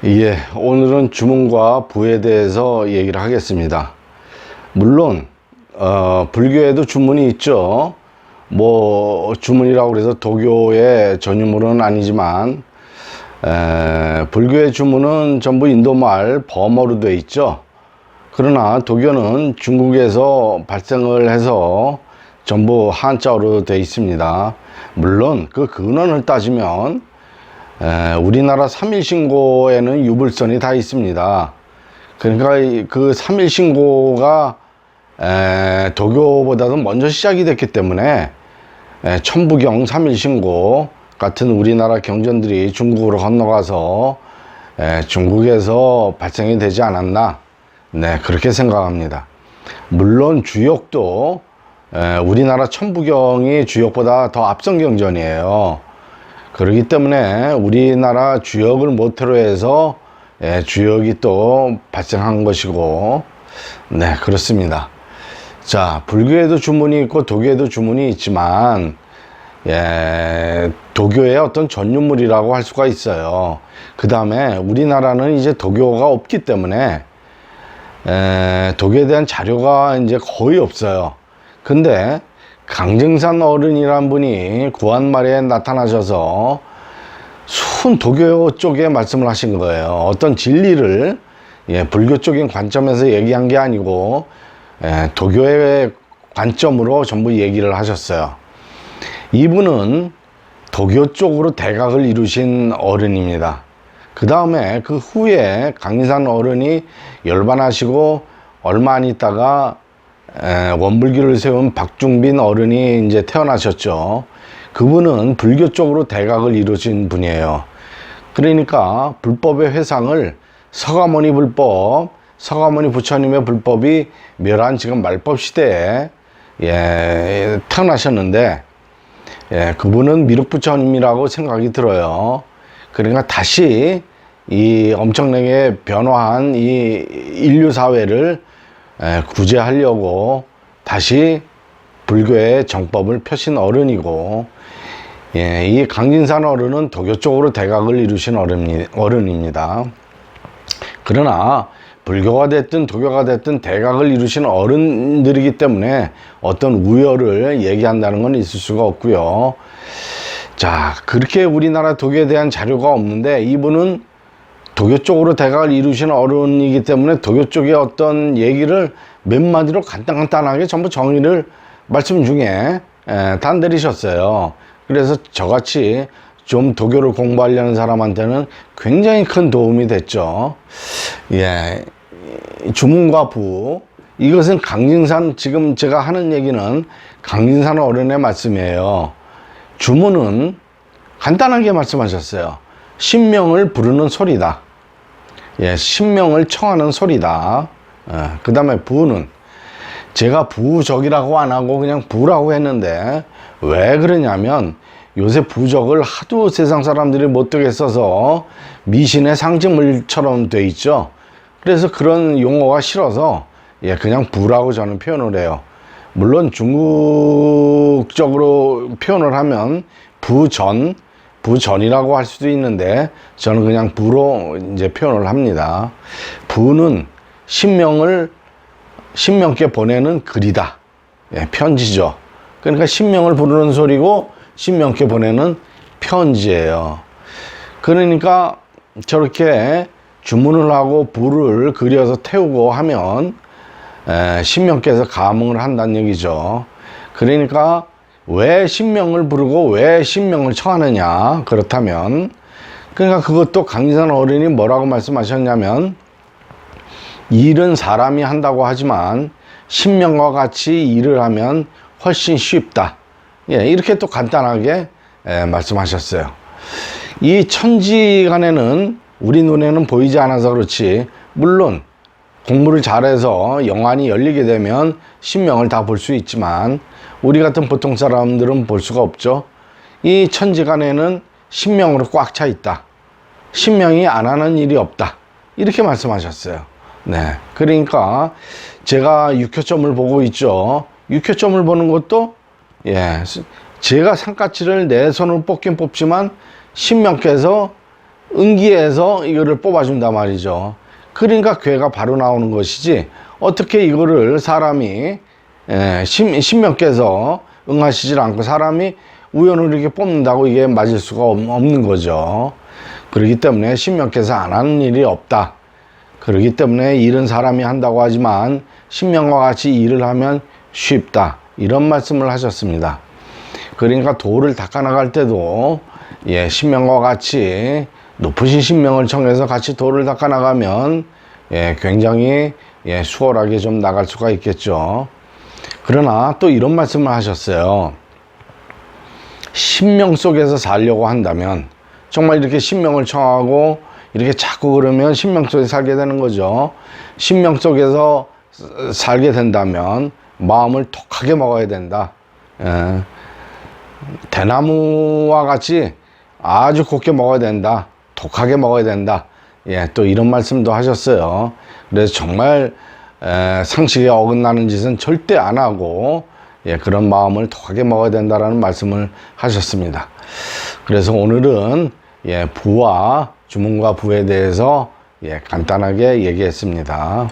예, 오늘은 주문과 부에 대해서 얘기를 하겠습니다. 물론 불교에도 주문이 있죠. 뭐 주문이라고 해서 도교의 전유물은 아니지만 불교의 주문은 전부 인도말 버머로 되어 있죠. 그러나 도교는 중국에서 발생을 해서 전부 한자어로 되어 있습니다. 물론 그 근원을 따지면 우리나라 삼일신고에는 유불선이 다 있습니다. 그러니까 그 삼일신고가 도교보다도 먼저 시작이 됐기 때문에 천부경 삼일신고 같은 우리나라 경전들이 중국으로 건너가서 중국에서 발생이 되지 않았나, 네, 그렇게 생각합니다. 물론 주역도 우리나라 천부경이 주역보다 더 앞선 경전이에요. 그렇기 때문에 우리나라 주역을 모태로 해서 주역이 또 발생한 것이고, 네, 그렇습니다. 자, 불교에도 주문이 있고 도교에도 주문이 있지만 도교의 어떤 전유물이라고 할 수가 있어요. 그 다음에 우리나라는 이제 도교가 없기 때문에 도교에 대한 자료가 이제 거의 없어요. 근데 강증산 어른이란 분이 구한말에 나타나셔서 순 도교 쪽에 말씀을 하신 거예요. 어떤 진리를 불교 쪽인 관점에서 얘기한 게 아니고 도교의 관점으로 전부 얘기를 하셨어요. 이분은 도교 쪽으로 대각을 이루신 어른입니다. 그 다음에 그 후에 강인산 어른이 열반하시고 얼마 안 있다가 원불교를 세운 박중빈 어른이 이제 태어나셨죠. 그분은 불교 쪽으로 대각을 이루신 분이에요. 그러니까 불법의 회상을 서가모니 불법, 서가모니 부처님의 불법이 멸한 지금 말법 시대에 태어나셨는데 그분은 미륵부처님이라고 생각이 들어요. 그러니까 다시 이 엄청나게 변화한 이 인류 사회를 구제하려고 다시 불교의 정법을 펴신 어른이고, 이 강진산 어른은 도교 쪽으로 대각을 이루신 어른입니다. 그러나 불교가 됐든 도교가 됐든 대각을 이루신 어른들이기 때문에 어떤 우열을 얘기한다는 건 있을 수가 없고요. 자, 그렇게 우리나라 도교에 대한 자료가 없는데 이분은 도교 쪽으로 대각을 이루신 어른이기 때문에 도교 쪽의 어떤 얘기를 몇 마디로 간단하게 전부 정의를 말씀 중에 다 내리셨어요. 그래서 저같이 좀 도교를 공부하려는 사람한테는 굉장히 큰 도움이 됐죠. 주문과 부, 이것은 강진산, 지금 제가 하는 얘기는 강진산 어른의 말씀이에요. 주문은 간단하게 말씀하셨어요. 신명을 부르는 소리다. 신명을 청하는 소리다. 그 다음에 부는 제가 부적이라고 안 하고 그냥 부라고 했는데 왜 그러냐면 요새 부적을 하도 세상 사람들이 못되게 써서 미신의 상징물처럼 돼 있죠. 그래서 그런 용어가 싫어서 그냥 부라고 저는 표현을 해요. 물론 중국적으로 표현을 하면 부전이라고 할 수도 있는데 저는 그냥 부로 이제 표현을 합니다. 부는 신명께 보내는 글이다. 편지죠. 그러니까 신명을 부르는 소리고 신명께 보내는 편지예요. 그러니까 저렇게 주문을 하고 부를 그려서 태우고 하면 신명께서 감응을 한다는 얘기죠. 그러니까 왜 신명을 부르고 왜 신명을 청하느냐, 그렇다면 그러니까 그것도 강진산 어른이 뭐라고 말씀하셨냐면 일은 사람이 한다고 하지만 신명과 같이 일을 하면 훨씬 쉽다. 이렇게 또 간단하게 말씀하셨어요. 이 천지간에는 우리 눈에는 보이지 않아서 그렇지, 물론 공부를 잘해서 영안이 열리게 되면 신명을 다 볼 수 있지만 우리 같은 보통 사람들은 볼 수가 없죠. 이 천지간에는 신명으로 꽉 차 있다. 신명이 안 하는 일이 없다. 이렇게 말씀하셨어요. 네, 그러니까 제가 육효점을 보고 있죠. 육효점을 보는 것도 제가 산가치를 내 손으로 뽑긴 뽑지만 신명께서 응기에서 이거를 뽑아준단 말이죠. 그러니까 괴가 바로 나오는 것이지, 어떻게 이거를 사람이 신명께서 응하시질 않고 사람이 우연으로 이렇게 뽑는다고 이게 맞을 수가 없는 거죠. 그렇기 때문에 신명께서 안 하는 일이 없다. 그렇기 때문에 일은 사람이 한다고 하지만 신명과 같이 일을 하면 쉽다, 이런 말씀을 하셨습니다. 그러니까 도를 닦아나갈 때도 신명과 같이 높으신 신명을 청해서 같이 도를 닦아나가면 굉장히 수월하게 좀 나갈 수가 있겠죠. 그러나 또 이런 말씀을 하셨어요. 신명 속에서 살려고 한다면, 정말 이렇게 신명을 청하고 이렇게 자꾸 그러면 신명 속에 살게 되는 거죠. 신명 속에서 살게 된다면 마음을 독하게 먹어야 된다. 대나무와 같이 아주 곱게 먹어야 된다. 독하게 먹어야 된다. 또 이런 말씀도 하셨어요. 그래서 정말 상식에 어긋나는 짓은 절대 안 하고 그런 마음을 독하게 먹어야 된다라는 말씀을 하셨습니다. 그래서 오늘은 부와 주문과 부에 대해서 간단하게 얘기했습니다.